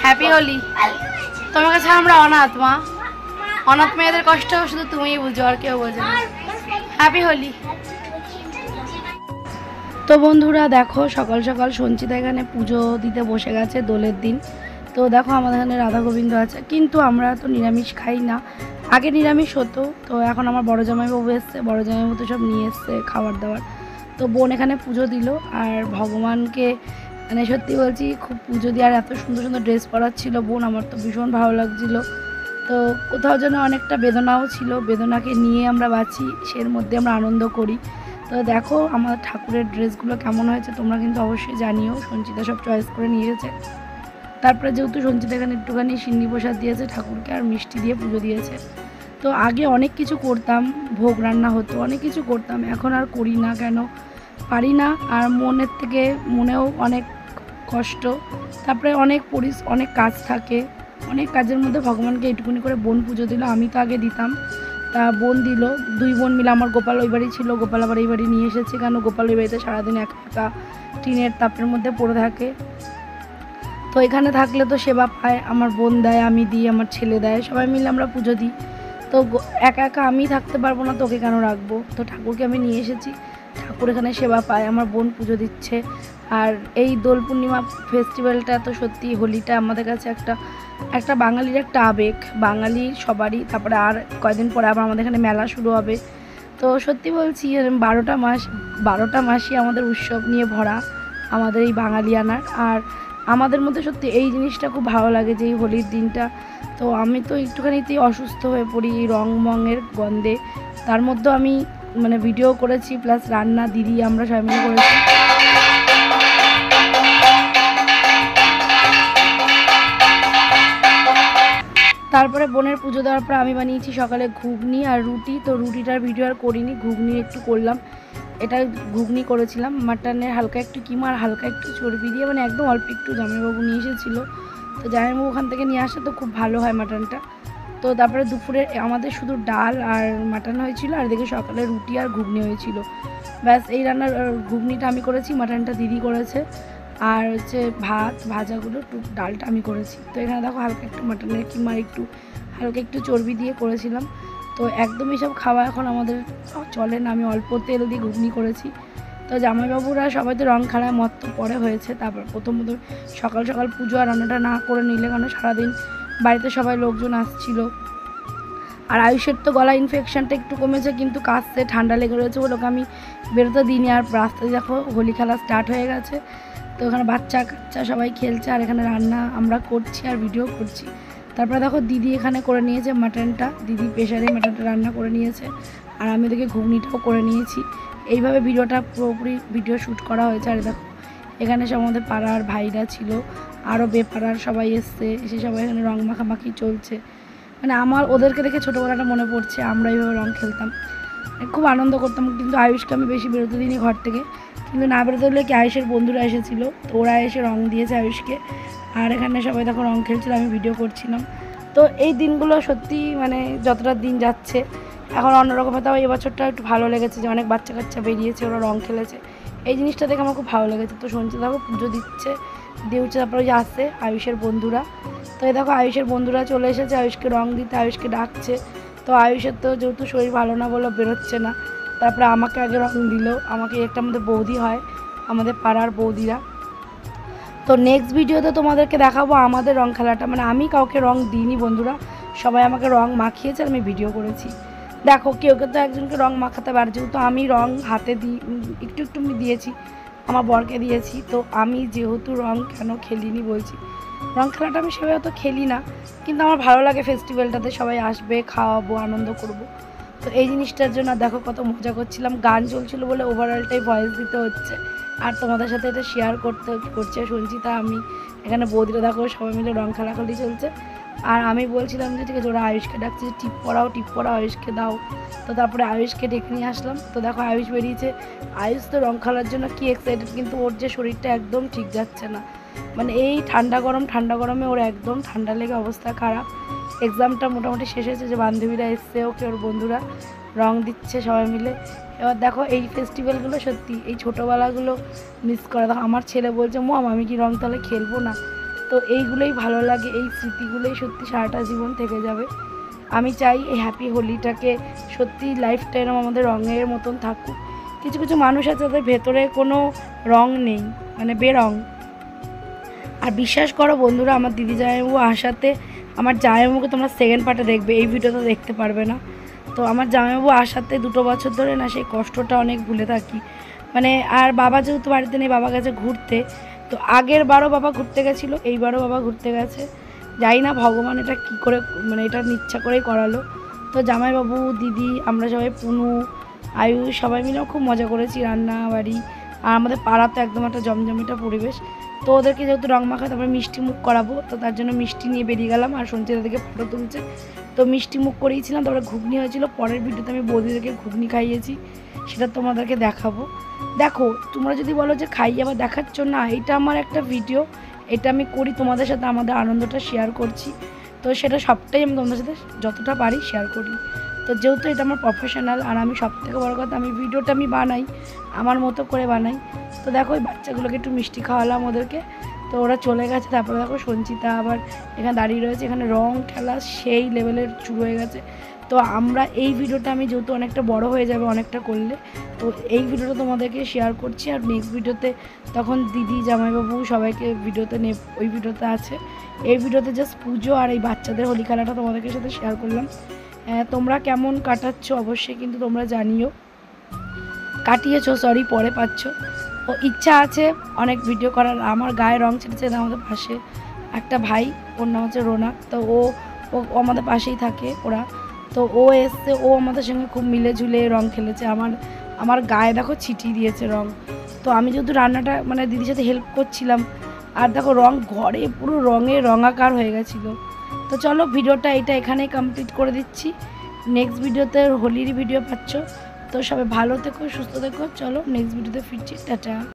Happy Holi. তোমার কাছে আমরা অনাথ মা, অনাথ মেয়েদের কষ্ট শুধু তুমিই বুঝো, আর কেউ বোঝে না। হ্যাপি হোলি। তো বন্ধুরা দেখো, সকাল সকাল সঞ্চিতা এখানে পুজো দিতে বসে গেছে দোলের দিন। তো দেখো আমাদের এখানে রাধা গোবিন্দ আছে, কিন্তু আমরা তো নিরামিষ খাই না। আগে নিরামিষ হতো, তো এখন আমার বড় জামাইবাবু এসছে, বড় জামাইবাবু তো সব নিয়ে এসছে খাবার দাবার। তো বোন এখানে পুজো দিল, আর ভগবানকে মানে সত্যি বলছি খুব পুজো দিয়ে আর এত সুন্দর সুন্দর ড্রেস পরাচ্ছিল বোন, আমার তো ভীষণ ভালো লাগছিল। তো কোথাও যেন অনেকটা বেদনাও ছিল, বেদনাকে নিয়ে আমরা বাঁচি, সের মধ্যে আমরা আনন্দ করি। তো দেখো আমার ঠাকুরের ড্রেসগুলো কেমন হয়েছে তোমরা কিন্তু অবশ্যই জানিও। সঞ্চিতা সব চয়েস করে নিয়ে এসেছে। তারপরে যেহেতু সঞ্চিতা এখানে একটুখানি সিন্নি প্রসাদ দিয়েছে ঠাকুরকে, আর মিষ্টি দিয়ে পুজো দিয়েছে। তো আগে অনেক কিছু করতাম, ভোগ রান্না হতো, অনেক কিছু করতাম, এখন আর করি না, কেন পারি না। আর মনের থেকে মনেও অনেক কষ্ট, তারপরে অনেক কাজ থাকে, অনেক কাজের মধ্যে ভগবানকে এইটুকুনি করে বোন পুজো দিল। আমি তো আগে দিতাম, তা বোন দিল, দুই বোন মিলে। আমার গোপাল ওই বাড়ি ছিল, গোপাল আবার এই বাড়ি নিয়ে এসেছে, কেন গোপাল ওই বাড়িতে সারাদিন একা টিনের তাপের মধ্যে পড়ে থাকে। তো এখানে থাকলে তো সেবা পায়, আমার বোন দেয়, আমি দিই, আমার ছেলে দেয়, সবাই মিলে আমরা পুজো দিই। তো একা একা আমি থাকতে পারবো না, তোকে কেন রাখবো। তো ঠাকুরকে আমি নিয়ে এসেছি, ঠাকুর এখানে সেবা পায়, আমার বোন পুজো দিচ্ছে। আর এই দোল পূর্ণিমা ফেস্টিভ্যালটা তো সত্যি, হোলিটা আমাদের কাছে একটা বাঙালির একটা আবেগ, বাঙালির সবারই। তারপরে আর কয়দিন পরে আবার আমাদের এখানে মেলা শুরু হবে। তো সত্যি বলছি 12টা মাসই আমাদের উৎসব নিয়ে ভরা, আমাদের এই বাঙালিয়ানার। আর আমাদের মধ্যে সত্যি এই জিনিসটা খুব ভালো লাগে যে এই হোলির দিনটা। তো আমি তো একটুখানিতেই অসুস্থ হয়ে পড়ি এই রঙের গন্ধে, তার মধ্যেও আমি মানে ভিডিও করেছি, প্লাস রান্না দিদি আমরা সবাই মিলে করেছি। তারপরে বোনের পুজো দেওয়ার পর আমি বানিয়েছি সকালে ঘুগনি আর রুটি। তো রুটিটার ভিডিও আর করিনি, ঘুগনি একটু করলাম। এটা ঘুগনি করেছিলাম মাটনের হালকা একটু কিমা আর হালকা একটু চর্বি দিয়ে, মানে একদম অল্প একটু। জামাইবাবু নিয়ে এসেছিলো, তো জামাইবাবু ওখান থেকে নিয়ে আসে, তো খুব ভালো হয় মাটনটা। তো তারপরে দুপুরে আমাদের শুধু ডাল আর মাটন হয়েছিল, আর এদিকে সকালে রুটি আর ঘুগনি হয়েছিল। ব্যাস এই রান্নার ঘুগনিটা আমি করেছি, মাটনটা দিদি করেছে, আর হচ্ছে ভাত ভাজাগুলো ডালটা আমি করেছি। তো এখানে দেখো হালকা একটু মাটনের কিমা একটু হালকা একটু চর্বি দিয়ে করেছিলাম। তো একদম এসব খাওয়া এখন আমাদের চলে না, আমি অল্প তেল দিয়ে ঘুগনি করেছি। তো জামাইবাবুরা সবাই তো রং খেলায় মত্ত পরে হয়েছে। তারপর প্রথমত সকাল সকাল পুজো আর রান্নাটা না করে নিলে, কারণ সারাদিন বাড়িতে সবাই লোকজন আসছিল। আর আয়ুষের তো গলা ইনফেকশানটা একটু কমেছে, কিন্তু কাশছে, ঠান্ডা লেগে রয়েছে বলে ওকে আমি বেরোতে দিইনি। আর রাস্তায় দেখো হোলি খেলা স্টার্ট হয়ে গেছে, তো এখানে বাচ্চা কাচ্চা সবাই খেলছে, আর এখানে রান্না আমরা করছি আর ভিডিও করছি। তারপরে দেখো দিদি এখানে করে নিয়েছে মাটনটা, দিদি প্রেশারে মাটনটা রান্না করে নিয়েছে, আর আমি ওদেরকে ঘুগনিটাও করে নিয়েছি। এইভাবে ভিডিওটা পুরোপুরি ভিডিও শ্যুট করা হয়েছে। আর দেখো এখানে সব আমাদের পাড়ার ভাইরা ছিল, আরও বেপাড়ার সবাই এসছে, এসে সবাই এখানে রং মাখামাখি চলছে। মানে আমার ওদেরকে দেখে ছোটোবেলাটা মনে পড়ছে, আমরা এইভাবে রং খেলতাম, খুব আনন্দ করতাম। কিন্তু আয়ুষকে আমি বেশি বেরোতে দিইনি ঘর থেকে, কিন্তু না বেরোতে হলে কি আয়ুষের বন্ধুরা এসেছিলো, তো ওরা এসে রং দিয়েছে আয়ুষকে। আর এখানে সবাই দেখো রং খেলছিল, আমি ভিডিও করছিলাম। তো এই দিনগুলো সত্যি মানে যতটা দিন যাচ্ছে এখন অন্যরকম। তাও এবছরটা একটু ভালো লেগেছে যে অনেক বাচ্চা কাচ্চা বেরিয়েছে, ওরা রং খেলেছে, এই জিনিসটা দেখে আমার খুব ভালো লেগেছে। তো সঞ্চিতা দেখো পুজো দিচ্ছে, দিয়ে উঠছে, তারপরে ওই যে আসছে আয়ুষের বন্ধুরা। তো এই দেখো আয়ুষের বন্ধুরা চলে এসেছে আয়ুষকে রং দিতে, আয়ুষকে ডাকছে। তো আয়ুষের তো যেহেতু শরীর ভালো না বলে বেরোচ্ছে না, তারপরে আমাকে আগে রং দিল, আমাকে একটা আমাদের বৌদি হয়, আমাদের পাড়ার বৌদিরা। তো নেক্সট ভিডিওতে তোমাদেরকে দেখাবো আমাদের রং খেলাটা, মানে আমি কাউকে রং দিইনি বন্ধুরা, সবাই আমাকে রং মাখিয়েছে আর আমি ভিডিও করেছি। দেখো কেউ তো একজনকে রং মাখাতে পারে, যেহেতু আমি রং হাতে একটু একটু দিয়েছি, আমার বরকে দিয়েছি। তো আমি যেহেতু রং কেন খেলিনি বলছি, রং খেলাটা আমি সেভাবে তো খেলি না, কিন্তু আমার ভালো লাগে ফেস্টিভ্যালটাতে সবাই আসবে, খাওয়াবো, আনন্দ করব। তো এই জিনিসটার জন্য দেখো কত মজা করছিলাম, গান চলছিল বলে ওভারঅলটাই ভয়েস দিতে হচ্ছে, আর তোমাদের সাথে এটা শেয়ার করছে সঞ্চিতা। আমি এখানে বৌদিরা দেখো সবাই মিলে রং খেলাখেলি চলছে, আর আমি বলছিলাম যে ঠিক আছে, ওরা আয়ুষকে ডাকছে যে টিপ পড়াও আয়ুষকে দাও। তো তারপরে আয়ুষকে ডেকে নিয়ে আসলাম। তো দেখো আয়ুষ বেরিয়েছে, আয়ুষ তো রং খেলার জন্য কি এক্সাইটেড, কিন্তু ওর যে শরীরটা একদম ঠিক যাচ্ছে না, মানে এই ঠান্ডা গরমে ওর একদম ঠান্ডা লেগে অবস্থা খারাপ। এক্সামটা মোটামুটি শেষ হয়েছে, যে বান্ধবীরা এসছে, ওকে ওর বন্ধুরা রং দিচ্ছে সবাই মিলে। এবার দেখো এই ফেস্টিভ্যালগুলো সত্যি এই ছোটোবেলাগুলো মিস করে। দেখো আমার ছেলে বলছে মম আমি কি রং তাহলে খেলবো না, তো এইগুলোই ভালো লাগে, এই স্মৃতিগুলোই সত্যি সারাটা জীবন থেকে যাবে। আমি চাই এই হ্যাপি হোলিটাকে সত্যি লাইফ টাইম আমাদের রঙের মতন থাকুক। কিছু কিছু মানুষ আছে যাদের ভেতরে কোনো রং নেই, মানে বেরং। আর বিশ্বাস করো বন্ধুরা, আমার দিদি জামাইবাবু আসাতে, আমার জামাইবাবুকে তোমরা সেকেন্ড পার্টে দেখবে, এই ভিডিওতে দেখতে পারবে না। তো আমার জামাইবাবু আসাতে 2 বছর ধরে না সেই কষ্টটা অনেক ভুলে থাকি। মানে আর বাবা যেহেতু বাড়িতে নেই, বাবা গেছে ঘুরতে। তো আগের বারও বাবা ঘুরতে গেছিলো, এইবারও বাবা ঘুরতে গেছে। যাই না ভগবান এটা কী করে, মানে এটা ইচ্ছা করেই করালো। তো জামাইবাবু, দিদি, আমরা সবাই, পুনু, আয়ুষ, সবাই মিলে খুব মজা করেছি, রান্না বাড়ি। আর আমাদের পাড়া তো একদম একটা জমজমিটা পরিবেশ। তো ওদেরকে যেহেতু রং মাখা, তারপরে মিষ্টি মুখ করাবো, তো তার জন্য মিষ্টি নিয়ে বেরিয়ে গেলাম। আর সঞ্চিতা থেকে ফটো তুলছে, তো মিষ্টি মুখ করিয়েছিলাম। তারপরে ঘুগনি হয়েছিল, পরের ভিডিওতে আমি বৌদিদেরকে ঘুগনি খাইয়েছি, সেটা তোমাদেরকে দেখাবো। দেখো, তোমরা যদি বলো যে খাইয়ে আবার দেখাচ্ছ না, এটা আমার একটা ভিডিও, এটা আমি করি তোমাদের সাথে, আমাদের আনন্দটা শেয়ার করছি। তো সেটা সবটাই আমি তোমাদের সাথে যতটা পারি শেয়ার করি। তো যেহেতু এটা আমার প্রফেশনাল, আর আমি সবথেকে বড় কথা, আমি ভিডিওটা আমি বানাই আমার মতো করে বানাই। তো দেখো ওই বাচ্চাগুলোকে একটু মিষ্টি খাওয়ালাম ওদেরকে, তো ওরা চলে গেছে। তারপরে দেখো সঞ্চিতা আবার এখানে দাঁড়িয়ে রয়েছে, এখানে রং খেলা সেই লেভেলের শুরু হয়ে গেছে। তো আমরা এই ভিডিওটা আমি যেহেতু অনেকটা বড় হয়ে যাবে অনেকটা করলে, তো এই ভিডিওটা তোমাদেরকে শেয়ার করছি। আর নেক্সট ভিডিওতে তখন দিদি, জামাইবাবু সবাইকে ভিডিওতে ওই ভিডিওতে আছে। এই ভিডিওতে জাস্ট পুজো আর এই বাচ্চাদের হোলি খেলাটা তোমাদেরকে সাথে শেয়ার করলাম। তোমরা কেমন কাটাচ্ছ অবশ্যই কিন্তু তোমরা জানিও, কাটিয়েছো সরি, পরে পাচ্ছ। ও ইচ্ছা আছে অনেক ভিডিও করার। আমার গায়ে রং ছেড়েছে আমাদের পাশে একটা ভাই, ওর নাম হচ্ছে রোনাক। তো ও আমাদের পাশেই থাকে ওরা। তো ও এসছে, ও আমাদের সঙ্গে খুব মিলে ঝুলে রং খেলেছে। আমার গায়ে দেখো ছিটিয়ে দিয়েছে রং। তো আমি যেহেতু রান্নাটা মানে দিদির সাথে হেল্প করছিলাম, আর দেখো রং ঘরে পুরো রঙে রঙাকার হয়ে গেছিলো। তো চলো ভিডিওটা এখানেই কমপ্লিট করে দিচ্ছি। নেক্সট ভিডিওতে হোলির ভিডিও পাচ্ছ। তো সবাই ভালো থেকো, সুস্থ থেকো। চলো নেক্সট ভিডিওতে ফিরছি, টাটা।